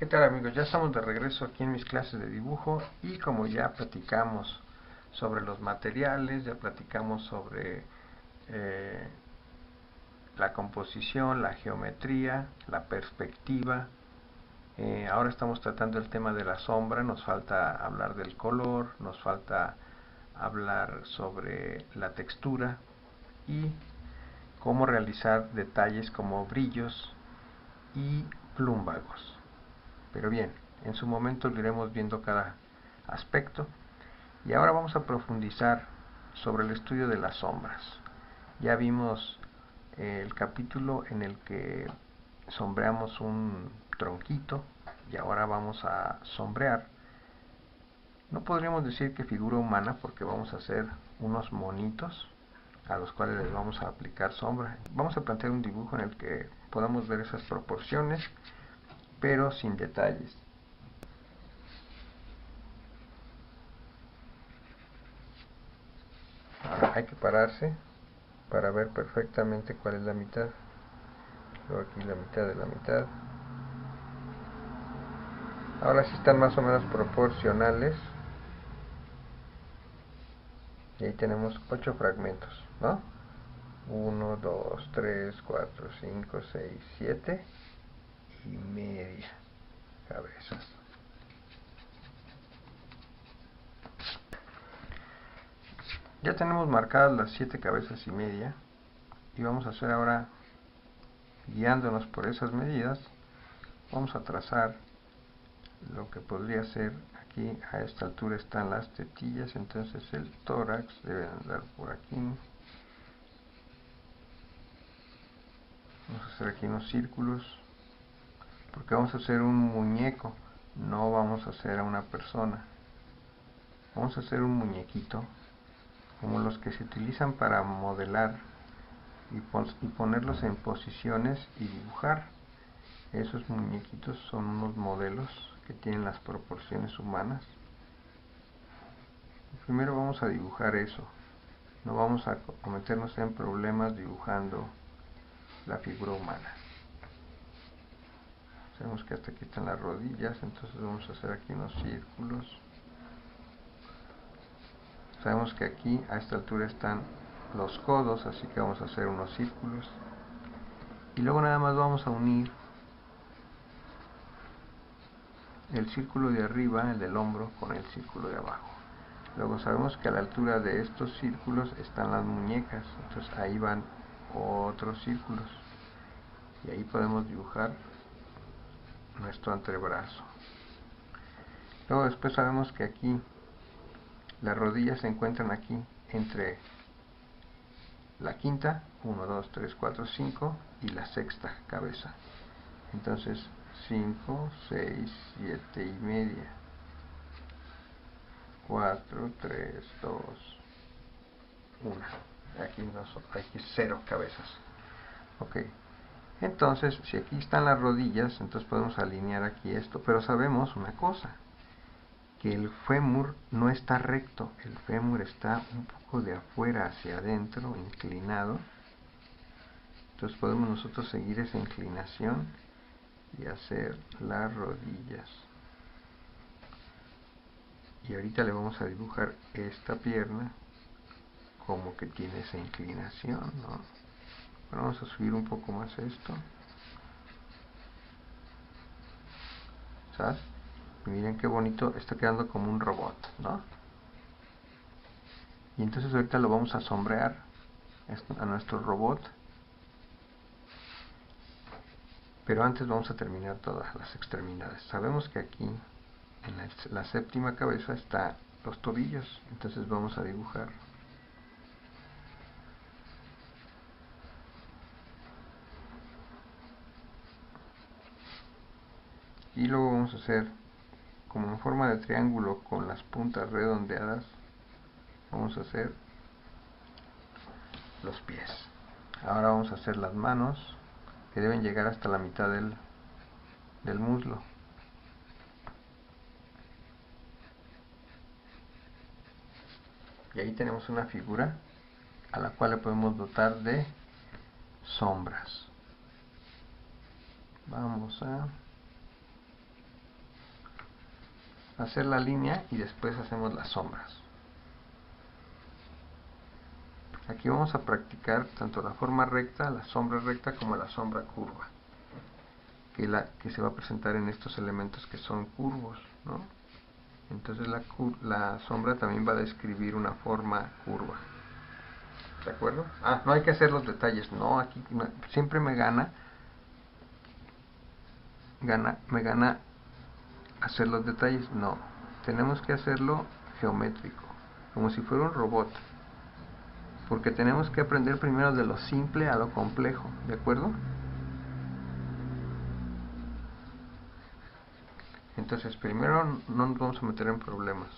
¿Qué tal, amigos? Ya estamos de regreso aquí en mis clases de dibujo y como ya platicamos sobre los materiales, ya platicamos sobre eh, la composición, la geometría, la perspectiva. Ahora estamos tratando el tema de la sombra, nos falta hablar del color, nos falta hablar sobre la textura y cómo realizar detalles como brillos y plúmbagos. Pero bien, en su momento lo iremos viendo cada aspecto. Y ahora vamos a profundizar sobre el estudio de las sombras. Ya vimos el capítulo en el que sombreamos un tronquito y ahora vamos a sombrear. No podríamos decir que figura humana porque vamos a hacer unos monitos a los cuales les vamos a aplicar sombra. Vamos a plantear un dibujo en el que podamos ver esas proporciones, pero sin detalles. Ahora hay que pararse para ver perfectamente cuál es la mitad. Luego aquí la mitad de la mitad. Ahora sí están más o menos proporcionales. Y ahí tenemos 8 fragmentos, ¿no? 1, 2, 3, 4, 5, 6, 7 y media cabezas. Ya tenemos marcadas las 7 cabezas y media y vamos a hacer ahora, guiándonos por esas medidas, vamos a trazar lo que podría ser. Aquí a esta altura están las tetillas, entonces el tórax debe andar por aquí. Vamos a hacer aquí unos círculos porque vamos a hacer un muñeco, no vamos a hacer a una persona. Vamos a hacer un muñequito como los que se utilizan para modelar y ponerlos en posiciones y dibujar. Esos muñequitos son unos modelos que tienen las proporciones humanas. Primero vamos a dibujar eso. No vamos a meternos en problemas dibujando la figura humana. Sabemos que hasta aquí están las rodillas, entonces vamos a hacer aquí unos círculos. Sabemos que aquí a esta altura están los codos, así que vamos a hacer unos círculos. Y luego nada más vamos a unir el círculo de arriba, el del hombro, con el círculo de abajo. Luego sabemos que a la altura de estos círculos están las muñecas, entonces ahí van otros círculos. Y ahí podemos dibujar nuestro antebrazo. Luego después sabemos que aquí las rodillas se encuentran aquí entre la quinta, 1, 2, 3, 4, 5 y la sexta cabeza. Entonces 5, 6, 7 y media. 4, 3, 2, 1. Aquí 0 cabezas. Ok. Entonces, si aquí están las rodillas, entonces podemos alinear aquí esto. Pero sabemos una cosa, que el fémur no está recto. El fémur está un poco de afuera hacia adentro, inclinado. Entonces podemos nosotros seguir esa inclinación y hacer las rodillas. Y ahorita le vamos a dibujar esta pierna como que tiene esa inclinación, ¿no? Bueno, vamos a subir un poco más esto. ¿Sabes? Y miren qué bonito, está quedando como un robot, ¿no? Y entonces ahorita lo vamos a sombrear a nuestro robot. Pero antes vamos a terminar todas las extremidades. Sabemos que aquí en la séptima cabeza está los tobillos, entonces vamos a dibujar y luego vamos a hacer como en forma de triángulo con las puntas redondeadas. Vamos a hacer los pies. Ahora vamos a hacer las manos, que deben llegar hasta la mitad del muslo. Y ahí tenemos una figura a la cual le podemos dotar de sombras. Vamos a hacer la línea y después hacemos las sombras. Aquí vamos a practicar tanto la forma recta, la sombra recta, como la sombra curva, que se va a presentar en estos elementos que son curvos, ¿no? Entonces la sombra también va a describir una forma curva. ¿De acuerdo? No hay que hacer los detalles. No, aquí siempre me gana hacer los detalles. No, tenemos que hacerlo geométrico, como si fuera un robot. Porque tenemos que aprender primero de lo simple a lo complejo. ¿De acuerdo? Entonces primero no nos vamos a meter en problemas.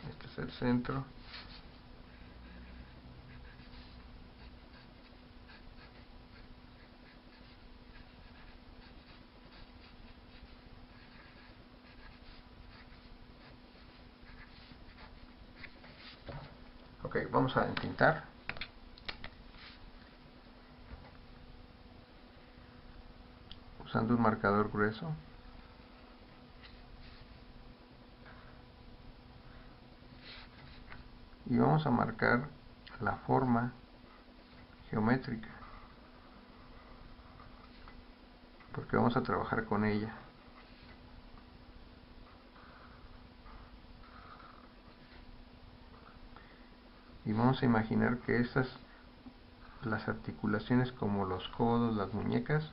Este es el centro. Ok, vamos a entintar. Usando un marcador grueso. Y vamos a marcar la forma geométrica, porque vamos a trabajar con ella. Y vamos a imaginar que las articulaciones como los codos, las muñecas,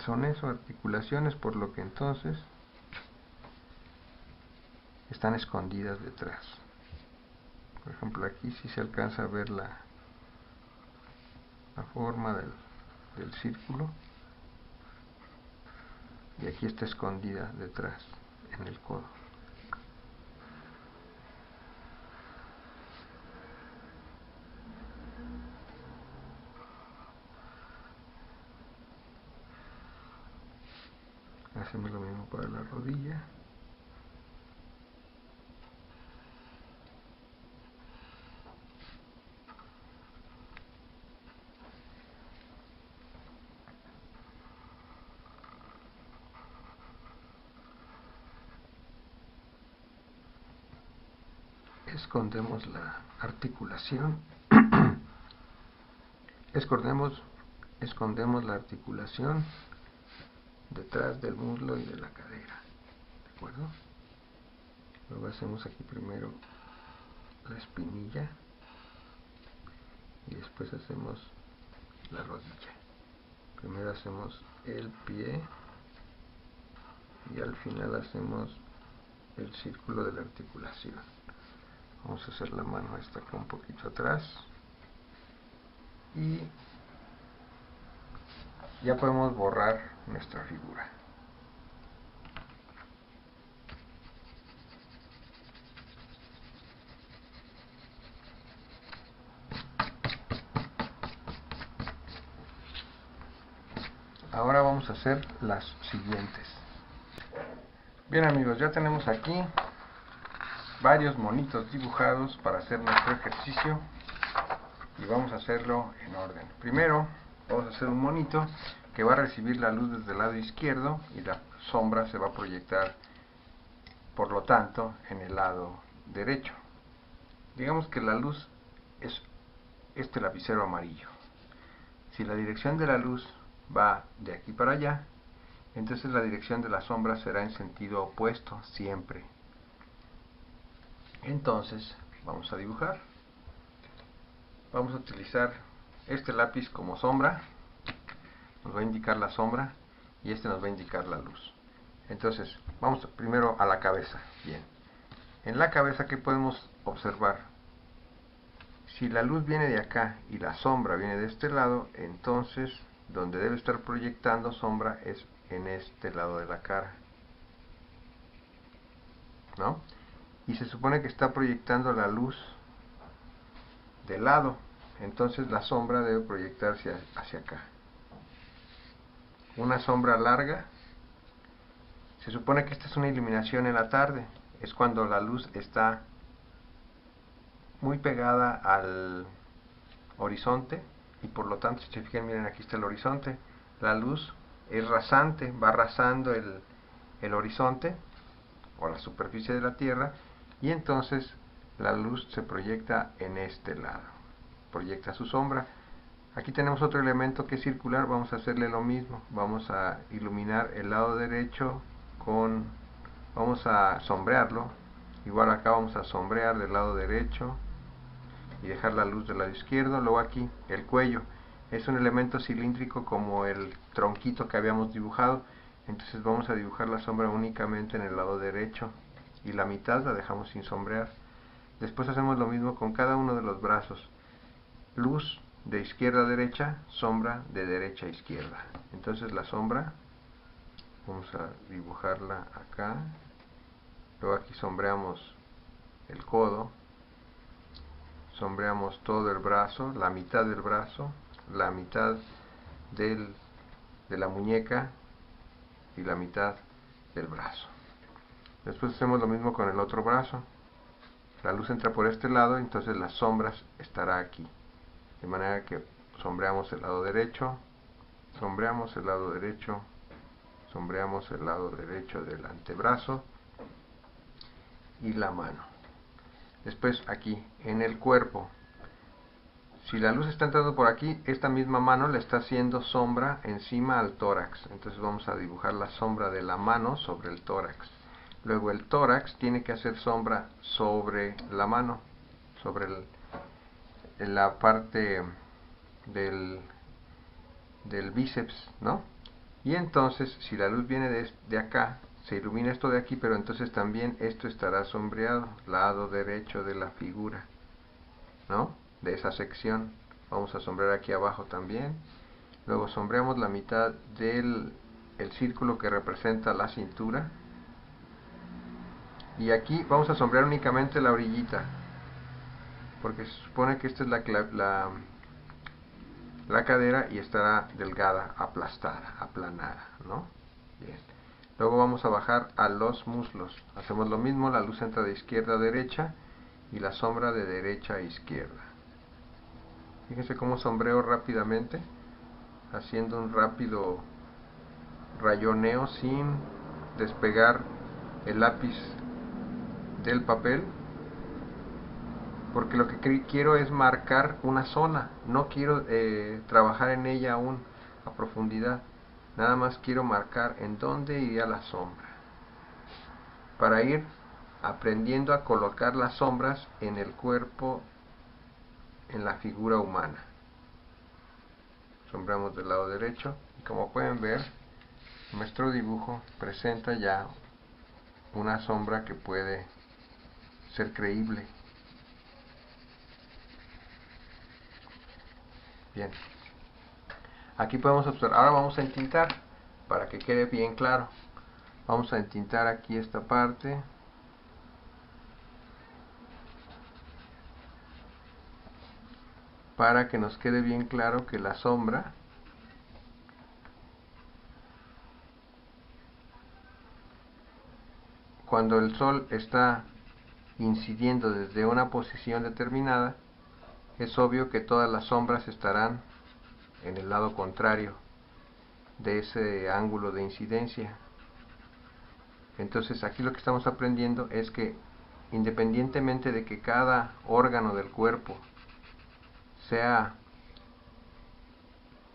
son eso, articulaciones, por lo que entonces están escondidas detrás. Por ejemplo, aquí sí se alcanza a ver la forma del círculo, y aquí está escondida detrás, en el codo. Hacemos lo mismo para la rodilla. Escondemos la articulación. escondemos la articulación detrás del muslo y de la cadera. ¿De acuerdo? Luego hacemos aquí primero la espinilla y después hacemos la rodilla. Primero hacemos el pie y al final hacemos el círculo de la articulación. Vamos a hacer la mano esta acá un poquito atrás y ya podemos borrar nuestra figura. Ahora vamos a hacer las siguientes. Bien amigos, ya tenemos aquí varios monitos dibujados para hacer nuestro ejercicio y vamos a hacerlo en orden. Primero vamos a hacer un monito que va a recibir la luz desde el lado izquierdo y la sombra se va a proyectar, por lo tanto, en el lado derecho. Digamos que la luz es este lapicero amarillo. Si la dirección de la luz va de aquí para allá, entonces la dirección de la sombra será en sentido opuesto siempre. Entonces vamos a dibujar. Vamos a utilizar este lápiz como sombra, nos va a indicar la sombra, y este nos va a indicar la luz. Entonces vamos primero a la cabeza. Bien, en la cabeza, ¿qué podemos observar? Si la luz viene de acá y la sombra viene de este lado, entonces donde debe estar proyectando sombra es en este lado de la cara, ¿no? Y se supone que está proyectando la luz de lado, entonces la sombra debe proyectarse hacia acá. Una sombra larga, se supone que esta es una iluminación en la tarde, es cuando la luz está muy pegada al horizonte y por lo tanto, si se fijan, miren, aquí está el horizonte, la luz es rasante, va rasando el horizonte o la superficie de la Tierra, y entonces la luz se proyecta en este lado, proyecta su sombra. Aquí tenemos otro elemento que es circular, vamos a hacerle lo mismo, vamos a iluminar el lado derecho vamos a sombrearlo, igual acá vamos a sombrear del lado derecho y dejar la luz del lado izquierdo. Luego aquí el cuello es un elemento cilíndrico como el tronquito que habíamos dibujado, entonces vamos a dibujar la sombra únicamente en el lado derecho y la mitad la dejamos sin sombrear. Después hacemos lo mismo con cada uno de los brazos, luz de izquierda a derecha, sombra de derecha a izquierda. Entonces la sombra vamos a dibujarla acá, luego aquí sombreamos el codo, sombreamos todo el brazo, la mitad del brazo, la mitad de la muñeca y la mitad del brazo. Después hacemos lo mismo con el otro brazo, la luz entra por este lado, entonces las sombras estará aquí, de manera que sombreamos el lado derecho, sombreamos el lado derecho, sombreamos el lado derecho del antebrazo y la mano. Después aquí en el cuerpo, si la luz está entrando por aquí, esta misma mano le está haciendo sombra encima al tórax, entonces vamos a dibujar la sombra de la mano sobre el tórax. Luego el tórax tiene que hacer sombra sobre la mano, sobre la parte del bíceps, ¿no? Y entonces si la luz viene de acá, se ilumina esto de aquí, pero entonces también esto estará sombreado, lado derecho de la figura, ¿no? De esa sección. Vamos a sombrear aquí abajo también. Luego sombreamos la mitad del círculo que representa la cintura. Y aquí vamos a sombrear únicamente la orillita, porque se supone que esta es la cadera y estará delgada, aplastada, aplanada, ¿no? Bien. Luego vamos a bajar a los muslos. Hacemos lo mismo, la luz entra de izquierda a derecha y la sombra de derecha a izquierda. Fíjense cómo sombreo rápidamente, haciendo un rápido rayoneo sin despegar el lápiz del papel, porque lo que quiero es marcar una zona, no quiero trabajar en ella aún a profundidad, nada más quiero marcar en dónde iría la sombra, para ir aprendiendo a colocar las sombras en el cuerpo, en la figura humana. Sombreamos del lado derecho y como pueden ver, nuestro dibujo presenta ya una sombra que puede ser creíble. Bien, aquí podemos observar. Ahora vamos a entintar para que quede bien claro. Vamos a entintar aquí esta parte. Para que nos quede bien claro que la sombra cuando el sol está incidiendo desde una posición determinada, es obvio que todas las sombras estarán en el lado contrario de ese ángulo de incidencia. Entonces aquí lo que estamos aprendiendo es que independientemente de que cada órgano del cuerpo sea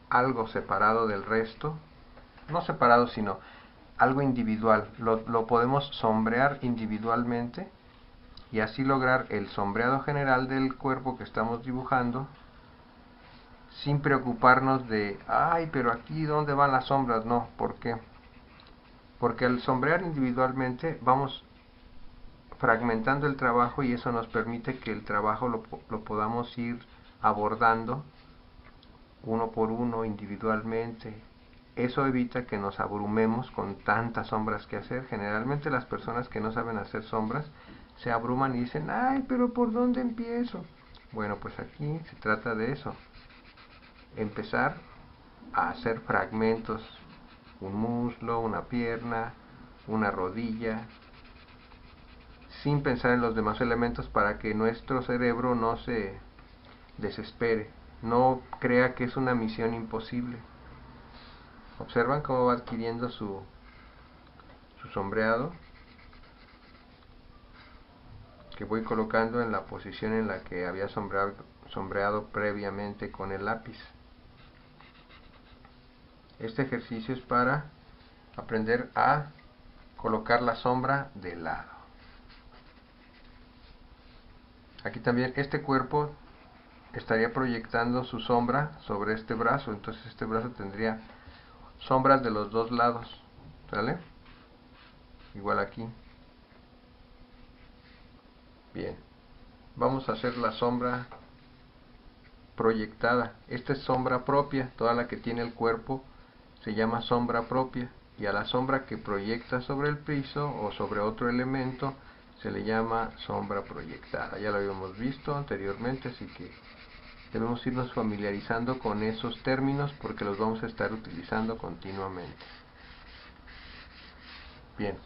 algo separado del resto, no separado sino algo individual, lo podemos sombrear individualmente y así lograr el sombreado general del cuerpo que estamos dibujando sin preocuparnos de, ay, pero aquí ¿dónde van las sombras? No, ¿por qué? Porque al sombrear individualmente vamos fragmentando el trabajo y eso nos permite que el trabajo lo podamos ir abordando uno por uno, individualmente. Eso evita que nos abrumemos con tantas sombras que hacer. Generalmente las personas que no saben hacer sombras se abruman y dicen, ay, pero ¿por dónde empiezo? Bueno, pues aquí se trata de eso. Empezar a hacer fragmentos, un muslo, una pierna, una rodilla, sin pensar en los demás elementos para que nuestro cerebro no se desespere, no crea que es una misión imposible. Observan cómo va adquiriendo su sombreado, que voy colocando en la posición en la que había sombreado previamente con el lápiz. Este ejercicio es para aprender a colocar la sombra de lado. Aquí también este cuerpo estaría proyectando su sombra sobre este brazo, entonces este brazo tendría sombras de los dos lados, ¿sale? Igual aquí. Bien, vamos a hacer la sombra proyectada. Esta es sombra propia, toda la que tiene el cuerpo se llama sombra propia, y a la sombra que proyecta sobre el piso o sobre otro elemento se le llama sombra proyectada. Ya lo habíamos visto anteriormente, así que debemos irnos familiarizando con esos términos porque los vamos a estar utilizando continuamente. Bien,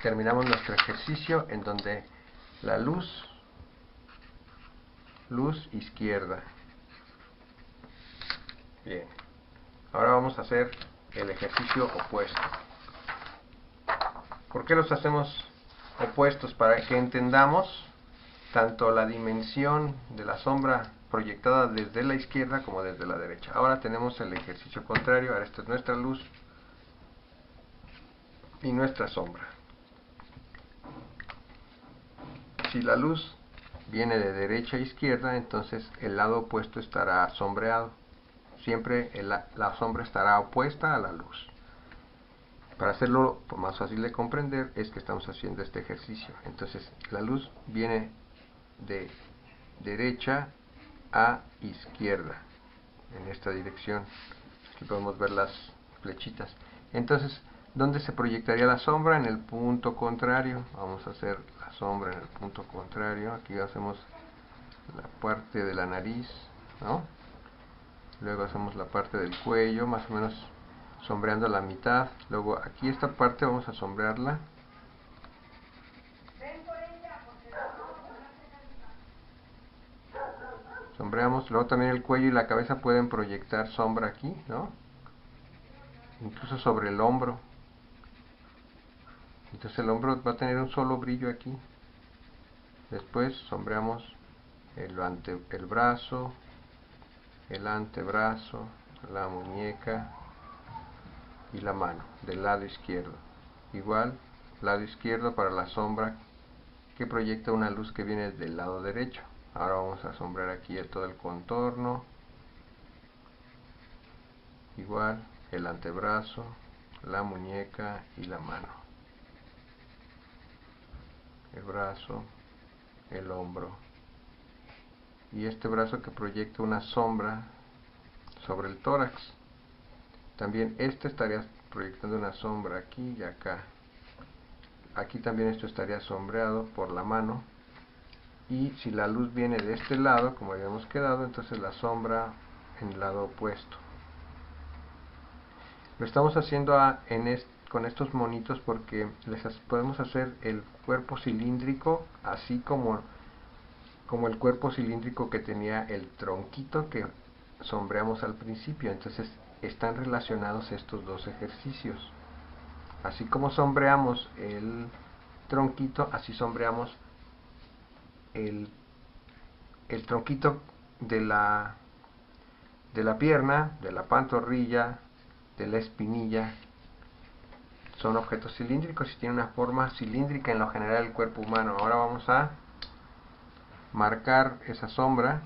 terminamos nuestro ejercicio en donde la luz izquierda. Bien, ahora vamos a hacer el ejercicio opuesto. ¿Por qué los hacemos opuestos? Para que entendamos tanto la dimensión de la sombra proyectada desde la izquierda como desde la derecha. Ahora tenemos el ejercicio contrario. Ahora esta es nuestra luz y nuestra sombra. Si la luz viene de derecha a izquierda, entonces el lado opuesto estará sombreado. Siempre la sombra estará opuesta a la luz. Para hacerlo más fácil de comprender es que estamos haciendo este ejercicio. Entonces la luz viene de derecha a izquierda en esta dirección. Aquí podemos ver las flechitas. Entonces, ¿dónde se proyectaría la sombra? En el punto contrario. Vamos a hacer la sombra en el punto contrario. Aquí hacemos la parte de la nariz, ¿no? Luego hacemos la parte del cuello, más o menos sombreando la mitad. Luego aquí esta parte vamos a sombrearla. Sombreamos, luego también el cuello y la cabeza pueden proyectar sombra aquí, ¿no? Incluso sobre el hombro. Entonces el hombro va a tener un solo brillo aquí. Después sombreamos el brazo, el antebrazo, la muñeca y la mano del lado izquierdo. Igual, lado izquierdo para la sombra que proyecta una luz que viene del lado derecho. Ahora vamos a sombrear aquí todo el contorno. Igual, el antebrazo, la muñeca y la mano. El brazo, el hombro. Y este brazo que proyecta una sombra sobre el tórax. También este estaría proyectando una sombra aquí y acá. Aquí también esto estaría sombreado por la mano. Y si la luz viene de este lado, como habíamos quedado, entonces la sombra en el lado opuesto. Lo estamos haciendo con estos monitos porque podemos hacer el cuerpo cilíndrico así como el cuerpo cilíndrico que tenía el tronquito que sombreamos al principio. Entonces están relacionados estos dos ejercicios. Así como sombreamos el tronquito, así sombreamos el tronquito de la pierna, de la pantorrilla, de la espinilla. Son objetos cilíndricos y tienen una forma cilíndrica en lo general el cuerpo humano. Ahora vamos a marcar esa sombra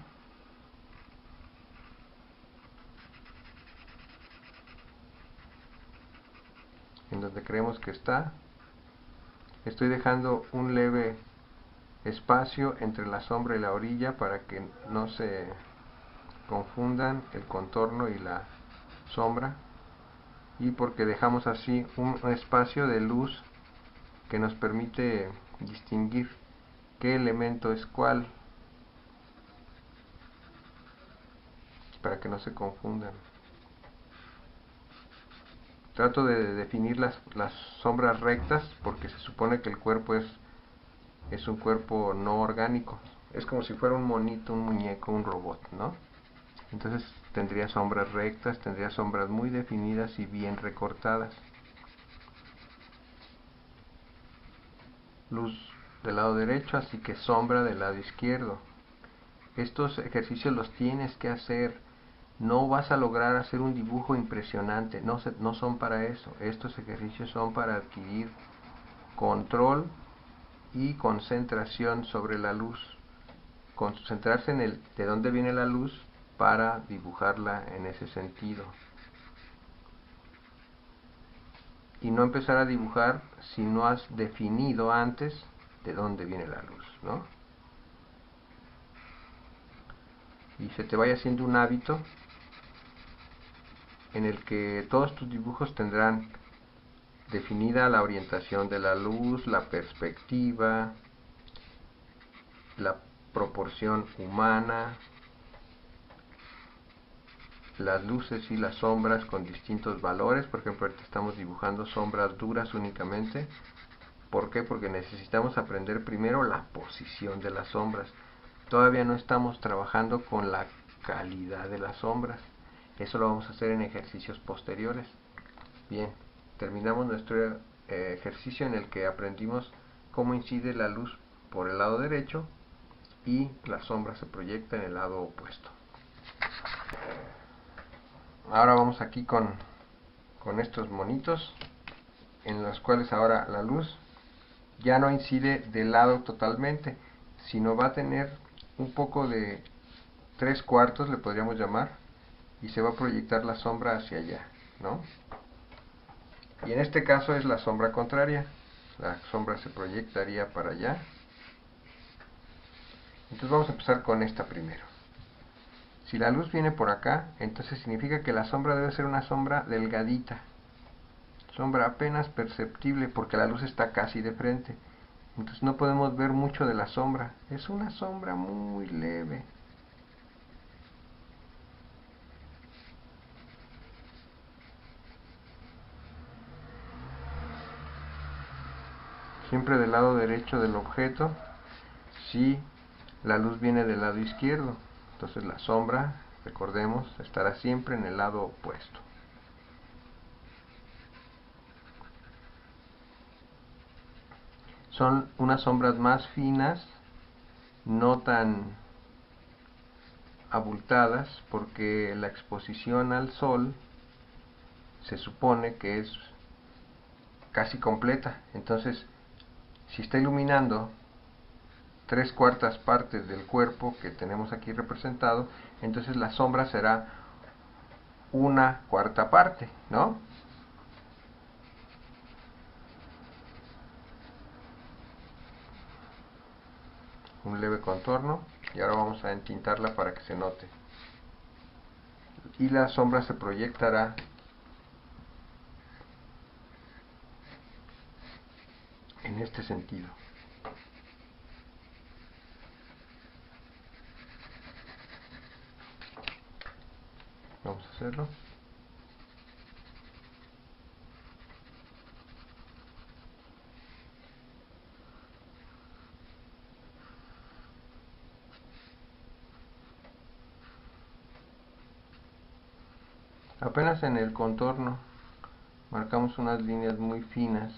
en donde creemos que está. Estoy dejando un leve espacio entre la sombra y la orilla para que no se confundan el contorno y la sombra, y porque dejamos así un espacio de luz que nos permite distinguir qué elemento es cuál, para que no se confundan. Trato de definir las sombras rectas porque se supone que el cuerpo es un cuerpo no orgánico. Es como si fuera un monito, un muñeco, un robot, ¿no? Entonces tendría sombras rectas, tendría sombras muy definidas y bien recortadas. Luz del lado derecho, así que sombra del lado izquierdo. Estos ejercicios los tienes que hacer. No vas a lograr hacer un dibujo impresionante, no son para eso. Estos ejercicios son para adquirir control y concentración sobre la luz. Concentrarse en el de dónde viene la luz para dibujarla en ese sentido. Y no empezar a dibujar si no has definido antes de dónde viene la luz, ¿no? Y se te vaya haciendo un hábito en el que todos tus dibujos tendrán definida la orientación de la luz, la perspectiva, la proporción humana, las luces y las sombras con distintos valores. Por ejemplo, ahorita estamos dibujando sombras duras únicamente. ¿Por qué? Porque necesitamos aprender primero la posición de las sombras. Todavía no estamos trabajando con la calidad de las sombras. Eso lo vamos a hacer en ejercicios posteriores. Bien, terminamos nuestro ejercicio en el que aprendimos cómo incide la luz por el lado derecho y la sombra se proyecta en el lado opuesto. Ahora vamos aquí con estos monitos en los cuales ahora la luz ya no incide del lado totalmente, sino va a tener un poco de 3/4, le podríamos llamar, y se va a proyectar la sombra hacia allá, ¿no? Y en este caso es la sombra contraria, la sombra se proyectaría para allá. Entonces vamos a empezar con esta primero. Si la luz viene por acá, entonces significa que la sombra debe ser una sombra delgadita, sombra apenas perceptible porque la luz está casi de frente. Entonces no podemos ver mucho de la sombra, es una sombra muy leve. Siempre del lado derecho del objeto, si la luz viene del lado izquierdo, entonces la sombra, recordemos, estará siempre en el lado opuesto. Son unas sombras más finas, no tan abultadas, porque la exposición al sol se supone que es casi completa. Entonces, si está iluminando 3/4 partes del cuerpo que tenemos aquí representado, entonces la sombra será 1/4 parte, ¿no? Un leve contorno, y ahora vamos a entintarla para que se note. Y la sombra se proyectará en este sentido. Vamos a hacerlo. Apenas en el contorno marcamos unas líneas muy finas.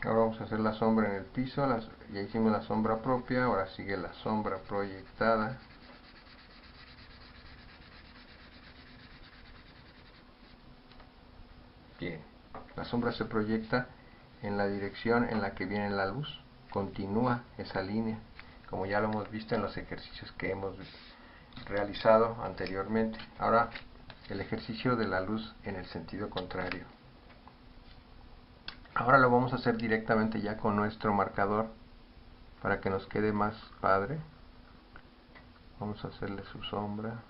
Ahora vamos a hacer la sombra en el piso, ya hicimos la sombra propia, ahora sigue la sombra proyectada. Bien, la sombra se proyecta en la dirección en la que viene la luz, continúa esa línea, como ya lo hemos visto en los ejercicios que hemos realizado anteriormente. Ahora el ejercicio de la luz en el sentido contrario. Ahora lo vamos a hacer directamente ya con nuestro marcador. para que nos quede más padre. Vamos a hacerle su sombra.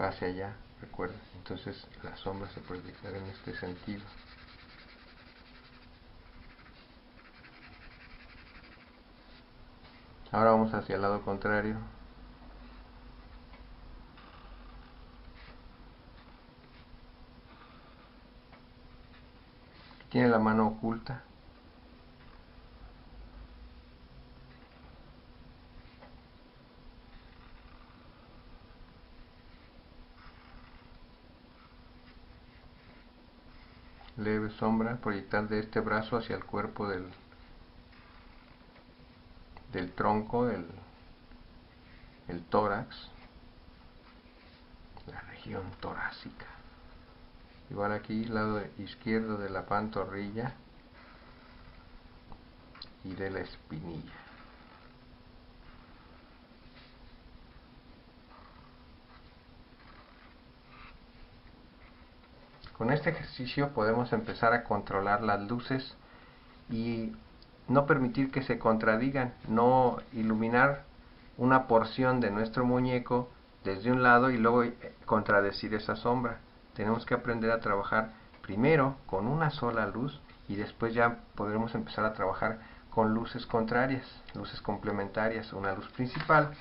Va hacia allá, recuerda. Entonces la sombra se proyectará en este sentido. Ahora vamos hacia el lado contrario. Tiene la mano oculta. Leve sombra, proyectar de este brazo hacia el cuerpo del tronco, el tórax, la región torácica. Igual aquí, lado izquierdo de la pantorrilla y de la espinilla. Con este ejercicio podemos empezar a controlar las luces y no permitir que se contradigan, no iluminar una porción de nuestro muñeco desde un lado y luego contradecir esa sombra. Tenemos que aprender a trabajar primero con una sola luz y después ya podremos empezar a trabajar con luces contrarias, luces complementarias, una luz principal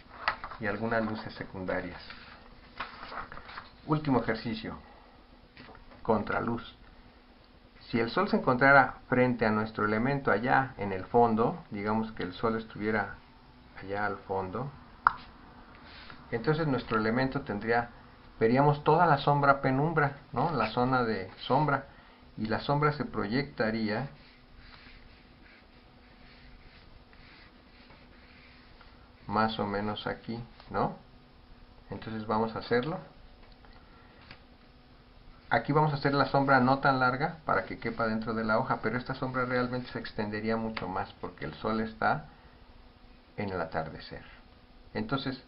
y algunas luces secundarias. Último ejercicio, contraluz. Si el sol se encontrara frente a nuestro elemento allá en el fondo, digamos que el sol estuviera allá al fondo, entonces nuestro elemento veríamos toda la sombra penumbra, ¿no? La zona de sombra, y la sombra se proyectaría más o menos aquí, ¿no? Entonces vamos a hacerlo. Aquí vamos a hacer la sombra no tan larga para que quepa dentro de la hoja, pero esta sombra realmente se extendería mucho más porque el sol está en el atardecer. Entonces,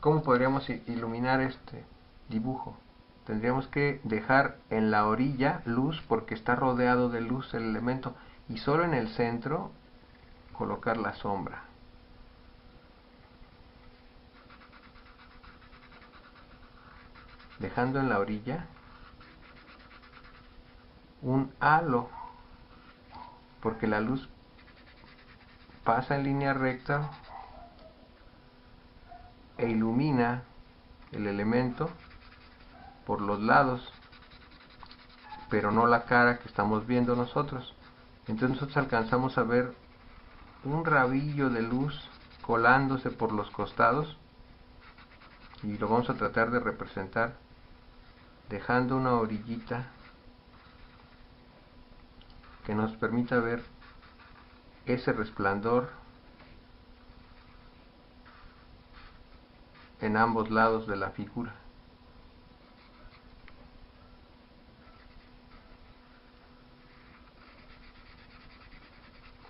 ¿cómo podríamos iluminar este dibujo? Tendríamos que dejar en la orilla luz porque está rodeado de luz el elemento y solo en el centro colocar la sombra. Dejando en la orilla un halo porque la luz pasa en línea recta e ilumina el elemento por los lados, pero no la cara que estamos viendo nosotros. Entonces nosotros alcanzamos a ver un rabillo de luz colándose por los costados y lo vamos a tratar de representar dejando una orillita que nos permita ver ese resplandor en ambos lados de la figura.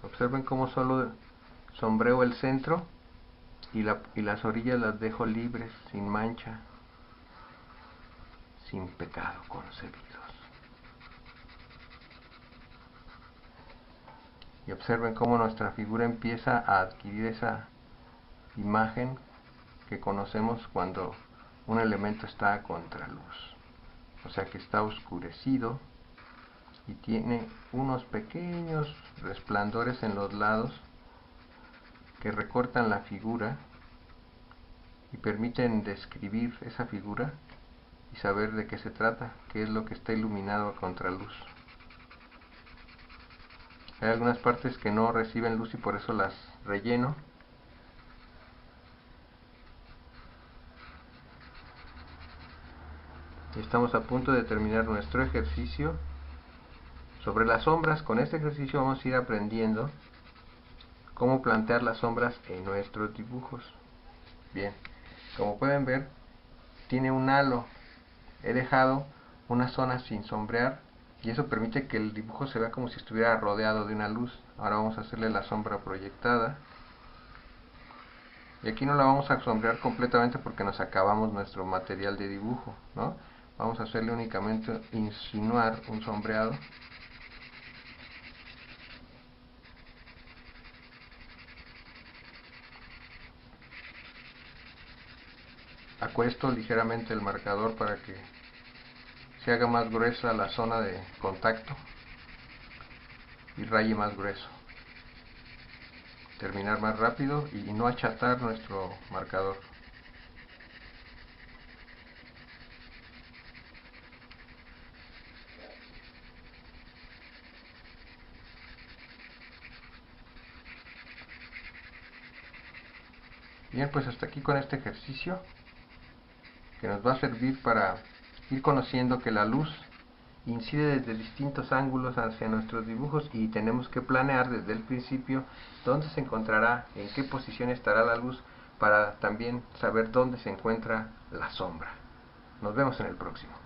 Observen cómo solo sombreo el centro y las orillas las dejo libres, sin mancha, sin pecado concebidos. Y observen cómo nuestra figura empieza a adquirir esa imagen que conocemos cuando un elemento está a contraluz, o sea que está oscurecido y tiene unos pequeños resplandores en los lados que recortan la figura y permiten describir esa figura y saber de qué se trata, qué es lo que está iluminado a contraluz. Hay algunas partes que no reciben luz y por eso las relleno. Estamos a punto de terminar nuestro ejercicio sobre las sombras. Con este ejercicio vamos a ir aprendiendo cómo plantear las sombras en nuestros dibujos. Bien, como pueden ver, tiene un halo. He dejado una zona sin sombrear y eso permite que el dibujo se vea como si estuviera rodeado de una luz. Ahora vamos a hacerle la sombra proyectada. Y aquí no la vamos a sombrear completamente porque nos acabamos nuestro material de dibujo, ¿no? vamos a hacerle únicamente insinuar un sombreado. Acuesto ligeramente el marcador para que se haga más gruesa la zona de contacto y raye más grueso. Terminar más rápido y no achatar nuestro marcador. Bien, pues hasta aquí con este ejercicio, que nos va a servir para ir conociendo que la luz incide desde distintos ángulos hacia nuestros dibujos y tenemos que planear desde el principio dónde se encontrará, en qué posición estará la luz, para también saber dónde se encuentra la sombra. Nos vemos en el próximo.